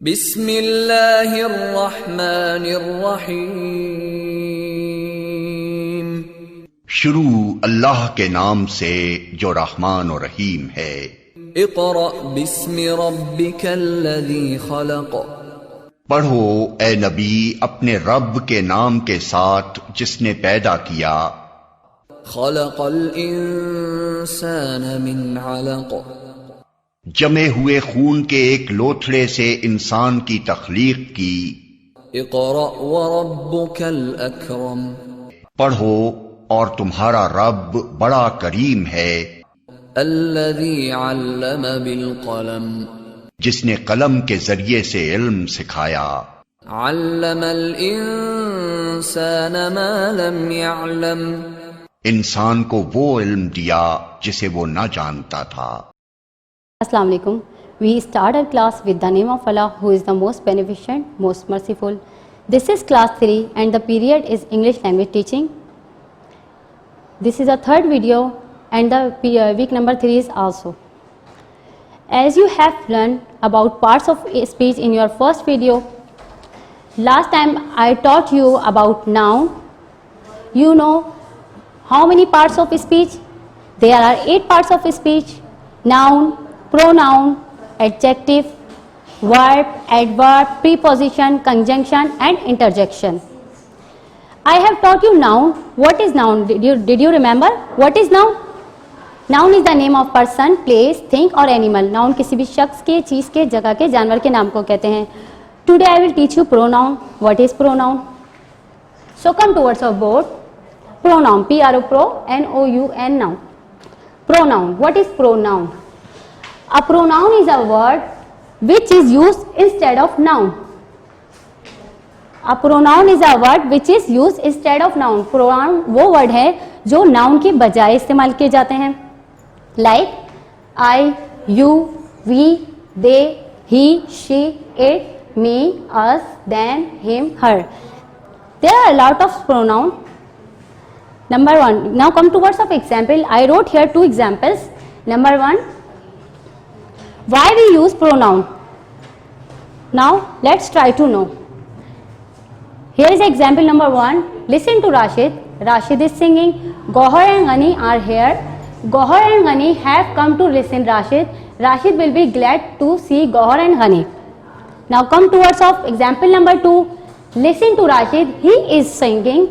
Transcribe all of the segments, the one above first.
بسم اللہ الرحمن الرحیم۔ شروع اللہ کے نام سے جو رحمان و رحیم ہے۔ اقرأ بسم ربک الذی خلق۔ پڑھو اے نبی اپنے رب کے نام کے ساتھ جس نے پیدا کیا۔ خلق الانسان من علق۔ جمے ہوئے خون کے ایک لوتھڑے سے انسان کی تخلیق کی۔ اقرأ وربک الاکرم۔ پڑھو اور تمہارا رب بڑا کریم ہے۔ الذی علم بالقلم۔ جس نے قلم کے ذریعے سے علم سکھایا۔ علم الانسان ما لم يعلم۔ انسان کو وہ علم دیا جسے وہ نہ جانتا تھا۔ Assalamu alaikum. We start our class with the name of Allah who is the most beneficent, most merciful. This is class 3 and the period is English language teaching. This is the third video and the week number 3 is also. As you have learned about parts of speech in your first video, last time I taught you about noun. You know how many parts of speech? There are 8 parts of speech: noun, pronoun, adjective, verb, adverb, preposition, conjunction and interjection. I have taught you noun. What is noun? Did you remember? What is noun? Noun is the name of person, place, thing or animal. Noun किसी भी शख्स के, चीज़ के, जगह के, जानवर के नाम को कहते हैं. Today I will teach you pronoun. What is pronoun? So come towards our board. Pronoun, P-R-O, N-O-U-N, noun. Pronoun. What is pronoun? A pronoun is a word which is used instead of noun. A pronoun is a word which is used instead of noun. Pronoun वो word है जो noun के बजाय इस्तेमाल किए जाते हैं. Like I, you, we, they, he, she, it, me, us, them, him, her. There are a lot of pronoun. Number 1. Now come towards of example. I wrote here 2 examples. Number 1. Why we use pronoun? Now let's try to know. Here is example number 1. Listen to Rashid. Rashid is singing. Gohar and Ghani are here. Gohar and Ghani have come to listen Rashid. Rashid will be glad to see Gohar and Ghani. Now come towards of example number 2. Listen to Rashid. He is singing.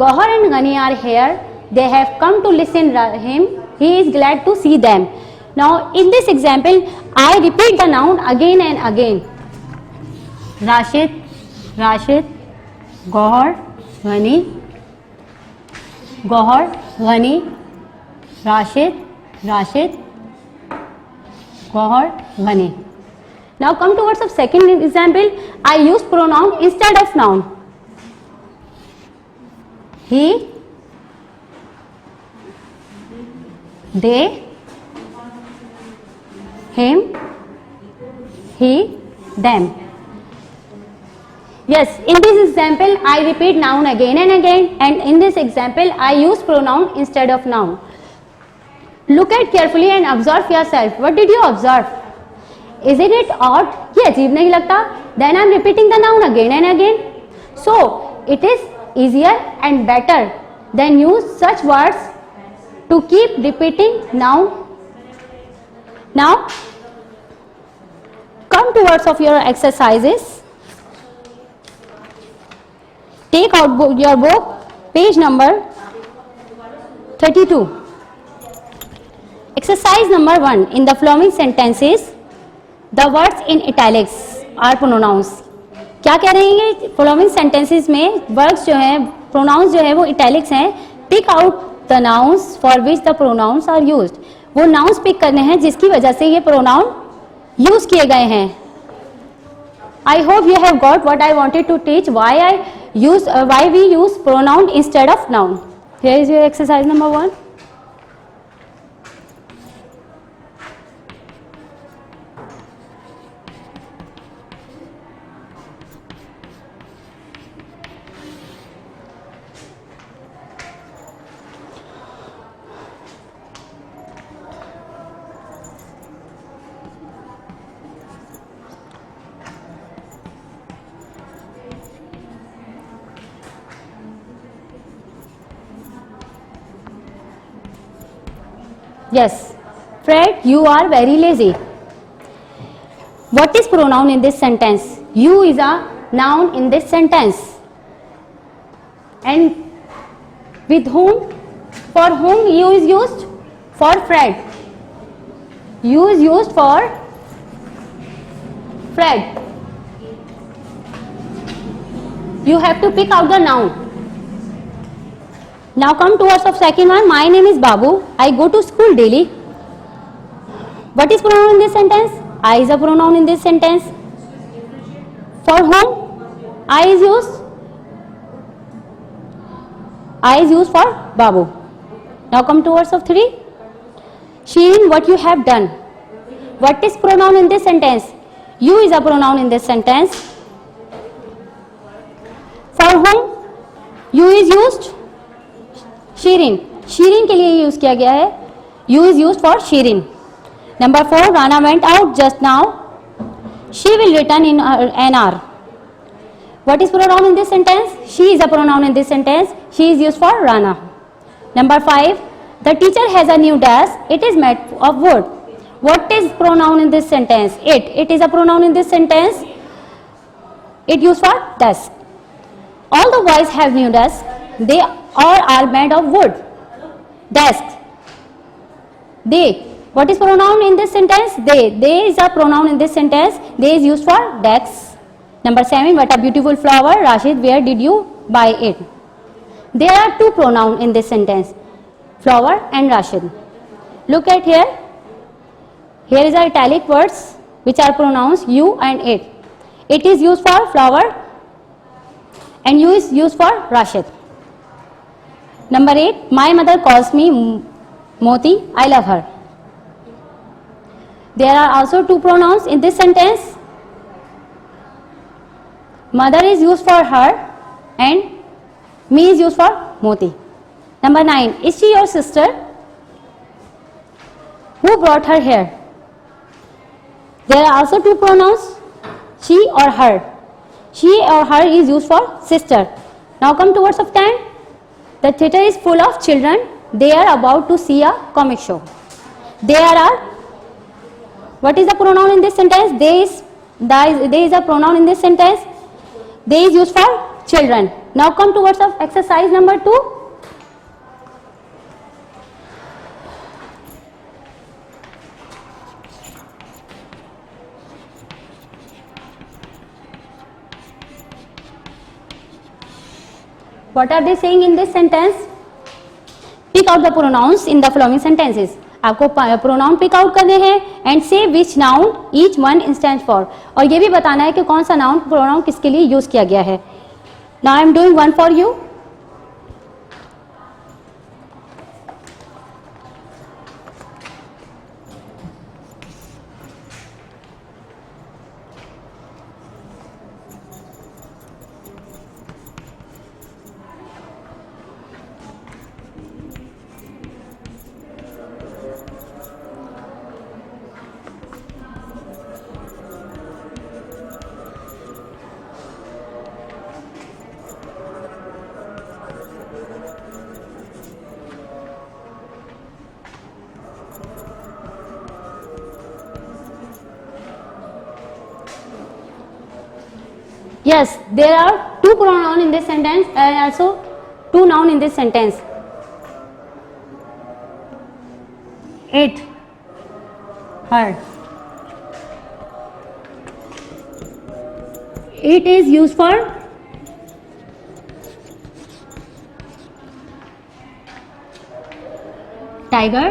Gohar and Ghani are here. They have come to listen him. He is glad to see them. Now in this example I repeat the noun again and again. Rashid, Rashid, Gohar, Ghani, Gohar, Ghani, Rashid, Rashid, Gohar, Ghani. Now come towards the second example. I use pronoun instead of noun. He, they, him, he, them. Yes, in this example I repeat noun again and again, and in this example I use pronoun instead of noun. Look at carefully and observe yourself. What did you observe? Isn't it odd? ये अजीब नहीं लगता? Then I am repeating the noun again and again. So it is easier and better than use such words to keep repeating noun. Now come towards of your exercises. Take out your book, page number 32. Exercise number 1. In the following sentences, the words in italics are pronouns. क्या कह रहे हैं? following sentences में words जो हैं, pronouns जो है वो italics हैं. Pick out the nouns for which the pronouns are used. वो nouns pick करने हैं जिसकी वजह से ये pronoun यूज किए गए हैं. I hope you have got what I wanted to teach. Why we use pronoun instead of noun. Here is your exercise number 1. Yes. Fred, you are very lazy. What is pronoun in this sentence? You is a noun in this sentence. And with whom? For whom you is used? For Fred. You is used for Fred. You have to pick out the noun. Now come towards the second one. My name is Babu. I go to school daily. What is pronoun in this sentence? I is a pronoun in this sentence. For whom? I is used. I is used for Babu. Now come towards of 3. Shireen, what you have done? What is pronoun in this sentence? You is a pronoun in this sentence. For whom? You is used. Shireen. Shireen के लिए use किया गया है. You is used for Shireen. Number 4. Rana went out just now. She will return in an hour. What is pronoun in this sentence? She is a pronoun in this sentence. She is used for Rana. Number 5. The teacher has a new desk. It is made of wood. What is pronoun in this sentence? It is a pronoun in this sentence. It used for desk. All the boys have new desks. They all are made of wood. Desks. They. What is pronoun in this sentence? They. They is a pronoun in this sentence. They is used for desks. Number 7. What a beautiful flower. Rashid, where did you buy it? There are 2 pronouns in this sentence. Flower and Rashid. Look at here. Here is our italic words which are pronouns you and it. It is used for flower and you is used for Rashid. Number 8. My mother calls me Moti. I love her. There are also 2 pronouns in this sentence. Mother is used for her and me is used for Moti. Number 9. Is she your sister? Who brought her here? There are also 2 pronouns, she or her. She or her is used for sister. Now come to words of 10. The theatre is full of children. They are about to see a comic show. There are. What is the pronoun in this sentence? They is a pronoun in this sentence. They is used for children. Now come to words of exercise number 2. What are they saying in this sentence? Pick out the pronouns in the following sentences. आपको pronoun pick out करने हैं and say which noun each one stands for, और ये भी बताना है कि कौन सा नाउन प्रोनाउन किसके लिए यूज किया गया है. Now I am doing one for you. Yes, there are 2 pronouns in this sentence and also 2 nouns in this sentence. It, her. It is used for tiger.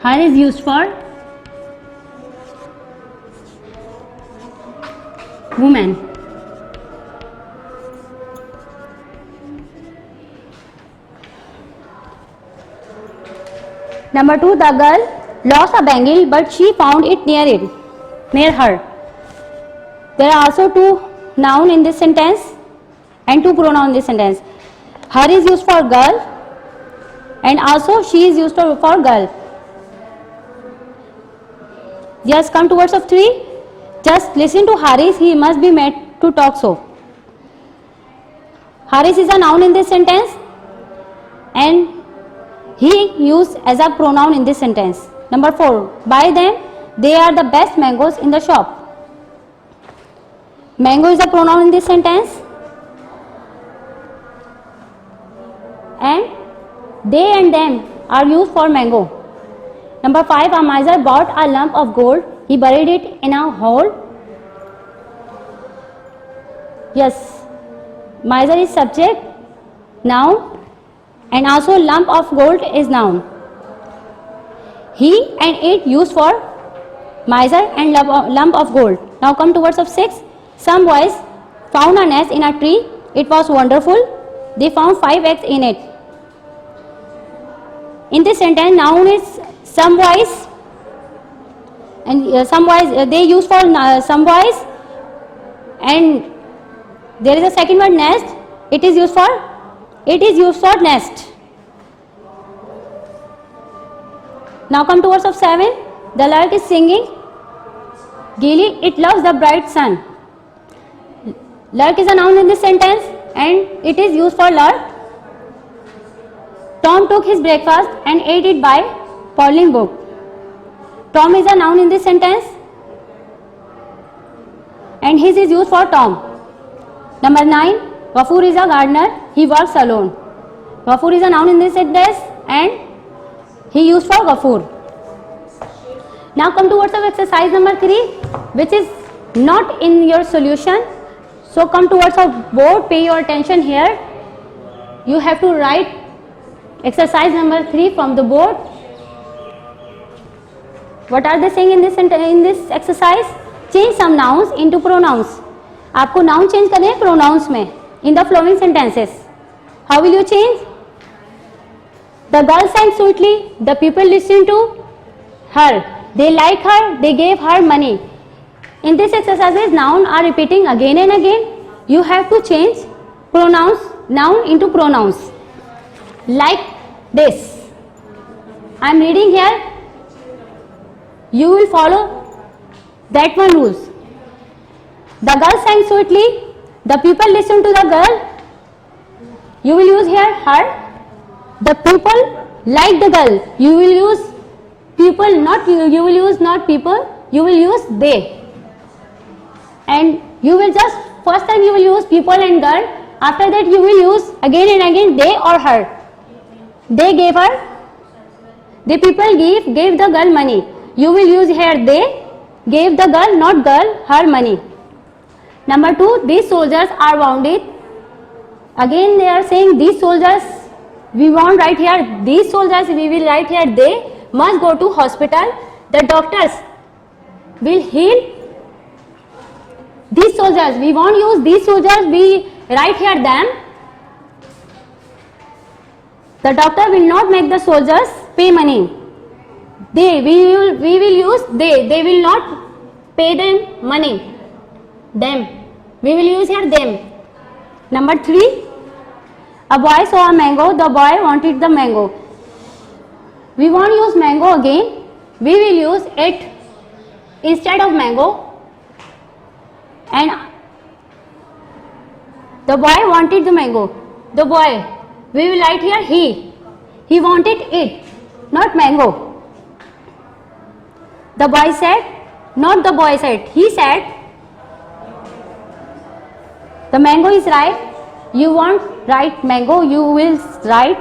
Her is used for woman. Number 2, the girl lost a bangle but she found it near her. There are also 2 nouns in this sentence and 2 pronouns in this sentence. Her is used for girl and also she is used for girl. Just come to words of 3. Just listen to Haris, he must be made to talk so. Haris is a noun in this sentence. and he used as a pronoun in this sentence. Number 4, buy them, they are the best mangoes in the shop. Mango is a pronoun in this sentence and they and them are used for mango. Number 5, a miser bought a lump of gold, he buried it in a hole. Yes, miser is subject, noun, and also lump of gold is noun. He and it used for miser and lump of gold. Now come to words of 6. Some boys found a nest in a tree. It was wonderful. They found 5 eggs in it. In this sentence, noun is some boys, and some boys they use for some boys, and there is a second word nest. It is used for nest. Now come to verse of 7. The lark is singing gaily. It loves the bright sun. Lark is a noun in this sentence and it is used for lark. Tom took his breakfast and ate it by Pauline book. Tom is a noun in this sentence and his is used for Tom. Number 9. Ghafoor is a gardener. He works alone. Ghafoor is a noun in this sentence and he used for Ghafoor. Now come to words of exercise number 3, which is not in your solution. So come to words of board. Pay your attention here. You have to write exercise number 3 from the board. What are they saying in this exercise? Change some nouns into pronouns. आपको noun change करने हैं pronouns में in the following sentences. How will you change? The girl sang sweetly. The people listened to her. They like her. They gave her money. In this exercise, nouns are repeating again and again. You have to change pronouns, noun into pronouns. Like this. I am reading here. You will follow that one rules. The girl sang sweetly. The people listened to the girl. You will use here her. The people like the girl. You will use people, not you. You will use not people. You will use they. And you will just first time you will use people and girl. After that you will use again and again they or her. They gave her. The people gave the girl money. You will use here they gave the girl, not girl, her money. Number 2, these soldiers are wounded. Again they are saying these soldiers, we won't write here these soldiers, we will write here they must go to hospital. The doctors will heal these soldiers. We won't use these soldiers, we write here them. The doctor will not make the soldiers pay money. They, we will use they will not pay them money. Them, we will use here them. Number 3, a boy saw a mango. The boy wanted the mango. We won't use mango again. We will use it instead of mango. And the boy wanted the mango. The boy, we will write here he wanted it, not mango. The boy said, not the boy said, he said, the mango is ripe. You won't write mango, you will write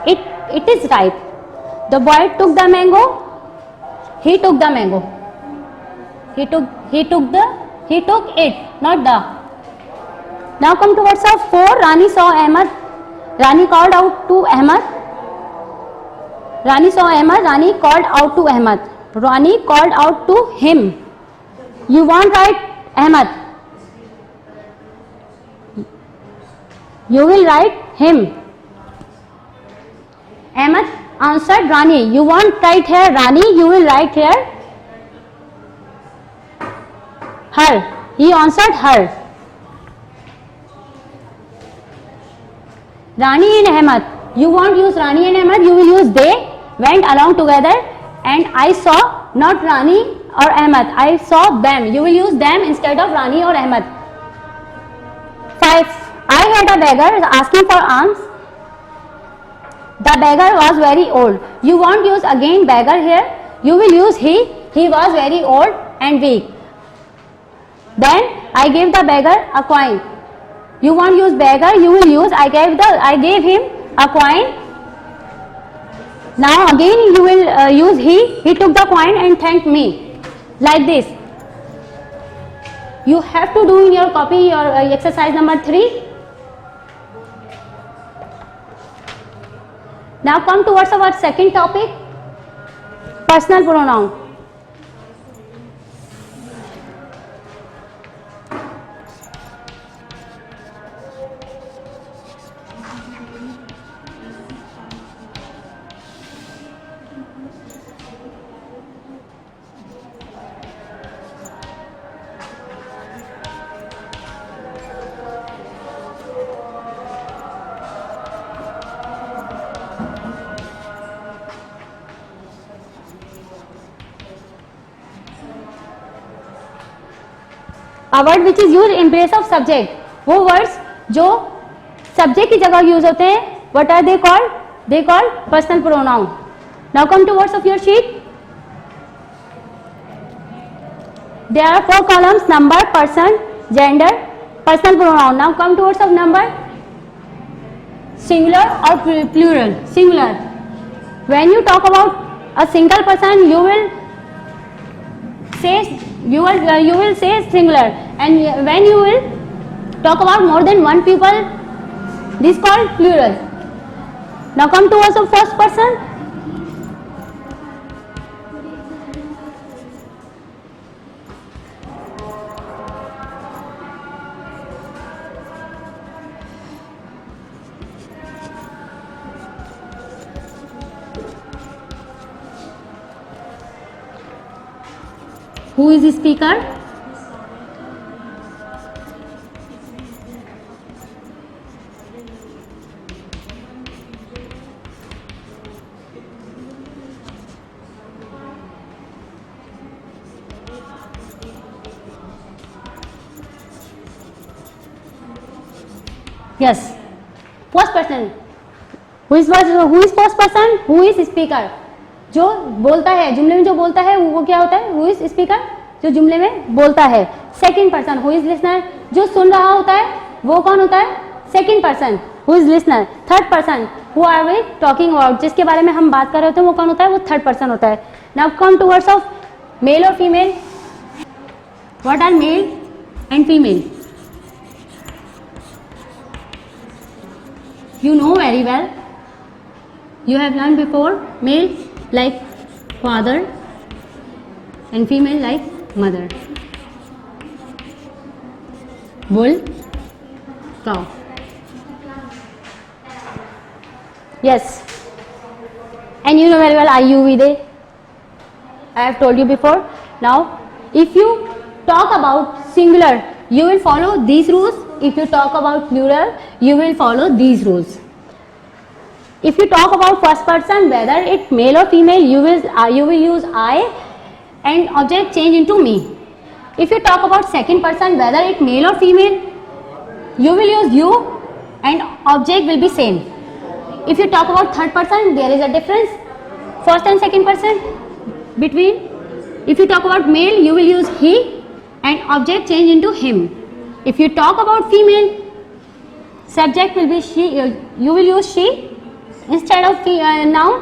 it is ripe. The boy took the mango. He took the mango. He took it, not the. Now come to words of 4. Rani saw Ahmed. Rani called out to Ahmed. Rani saw Ahmed. Rani called out to Ahmed. Rani called out to him. You won't write Ahmed. You will write him. Ahmed answered Rani. You won't write here Rani. You will write here her. He answered her. Rani and Ahmed. You won't use Rani and Ahmed. You will use they went along together. And I saw not Rani or Ahmed. I saw them. You will use them instead of Rani or Ahmed. 5. I had a beggar asking for alms. The beggar was very old. You won't use again beggar here. You will use he. He was very old and weak. Then I gave the beggar a coin. You won't use beggar. You will use I gave him a coin. Now again you will use he. He took the coin and thanked me. Like this. You have to do in your copy your exercise number 3. Now come towards our second topic, personal pronoun. A word which is used in place of subject. वो words जो subject की जगह use होते हैं, what are they called? They called personal pronoun. Now come to words of your sheet. There are 4 columns: number, person, gender, personal pronoun. Now come to words of number. Singular or plural? Singular. When you talk about a single person, you will say singular, and when you will talk about more than one people, this is called plural. Now come to words of first person. Who is the speaker? Yes. First person. Who is first person? Who is speaker? जो बोलता है जुमले में, जो बोलता है वो क्या होता है? Who is speaker? जो जुमले में बोलता है. Second person. Who is listener? जो सुन रहा होता है वो कौन होता है? Second person. Who is listener? Third person. Who are we talking about? जिसके बारे में हम बात कर रहे होते हैं वो कौन होता है? वो third person होता है. Now come to words of male or female. What are male and female? You know very well. You have learned before. Male like father and female like mother. Bull, cow. Yes. And you know very well I, you, we, they. I have told you before. Now, if you talk about singular, you will follow these rules. If you talk about plural, you will follow these rules. If you talk about first person, whether it male or female, you will use I and object change into me. If you talk about second person, whether it male or female, you will use you and object will be same. If you talk about third person, there is a difference first and second person between. If you talk about male, you will use he and object change into him. If you talk about female, subject will be she, you will use she instead of noun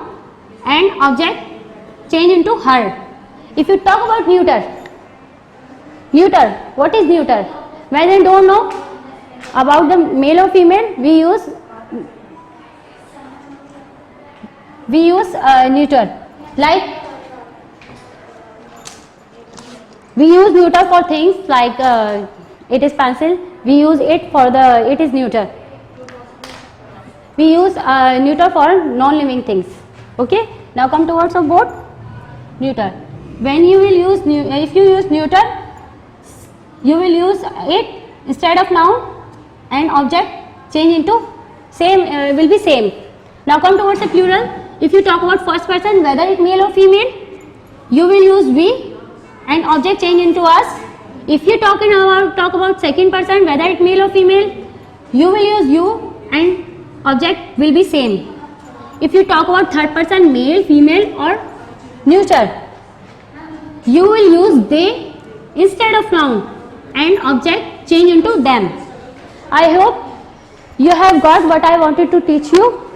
and object change into her. If you talk about neuter, what is neuter? When you don't know about the male or female, we use neuter. Like we use neuter for things like it is pencil, we use it for it is neuter. We use neuter for non-living things. Okay. Now come to words of both. Neuter. When you will use if you use neuter, you will use it instead of noun and object change into same will be same. Now come to words of plural. If you talk about first person, whether it male or female, you will use we and object change into us. If you talk about second person, whether it male or female, you will use you and object will be same. if you talk about third person, male, female or neuter, you will use they instead of noun and object change into them. I hope you have got what I wanted to teach you.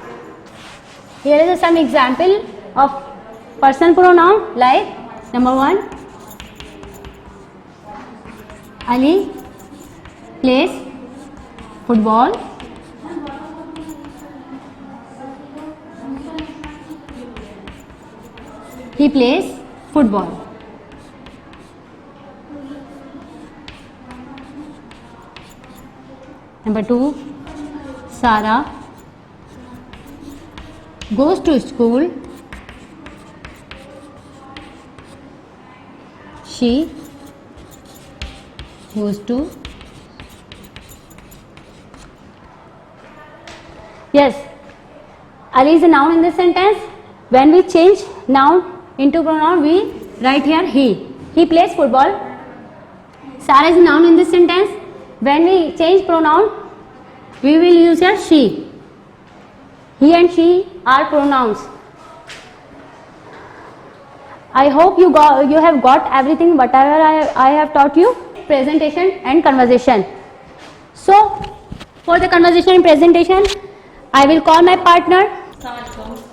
Here is some example of personal pronoun, like number 1, Ali plays football. He plays football. Number 2, Sarah goes to school. She goes to. Yes, Ali is a noun in this sentence. When we change noun into pronoun, we write here he. He plays football. Sarah is a noun in this sentence. When we change pronoun, we will use here she. He and she are pronouns. I hope you have got everything whatever I have taught you. Presentation and conversation. So, for the conversation and presentation, I will call my partner.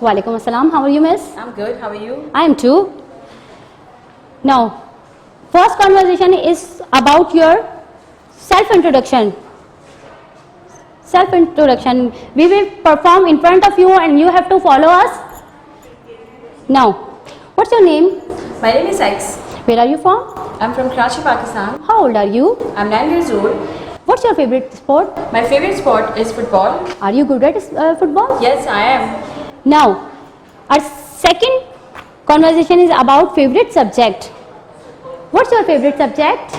Walaikum assalam. How are you, miss? I'm good. How are you? I am too. Now, first conversation is about your self-introduction. Self-introduction. We will perform in front of you and you have to follow us. Now, what's your name? My name is X. Where are you from? I'm from Karachi, Pakistan. How old are you? I'm 9 years old. What's your favorite sport? My favorite sport is football. Are you good at football? Yes, I am. Now, our second conversation is about favorite subject. What's your favorite subject?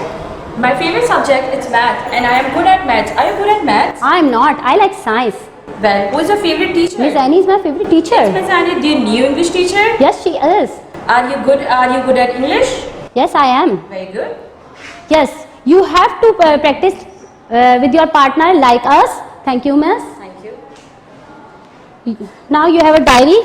My favorite subject is math and I am good at maths. Are you good at maths? I am not. I like science. Well, who is your favorite teacher? Miss Annie is my favorite teacher. Miss Annie, the new English teacher? Yes, she is. Are you good at English? Yes, I am. Very good. Yes, you have to practice with your partner like us. Thank you, miss. Thank you. Now you have a diary.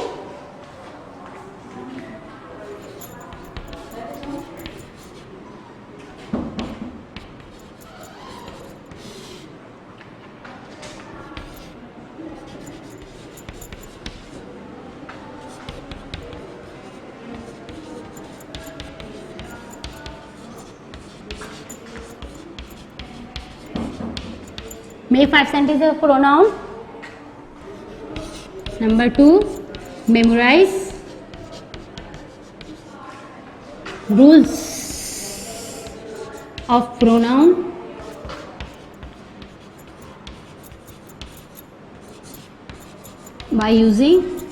Make 5 sentences of pronoun. Number 2, memorize rules of pronoun. By using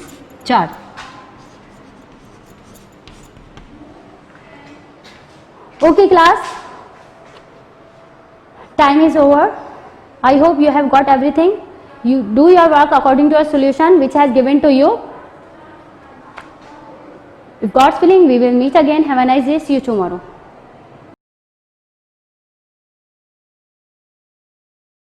chart. Okay, class. Time is over. I hope you have got everything. You do your work according to a solution which has given to you. If God's willing, we will meet again. Have a nice day. See you tomorrow.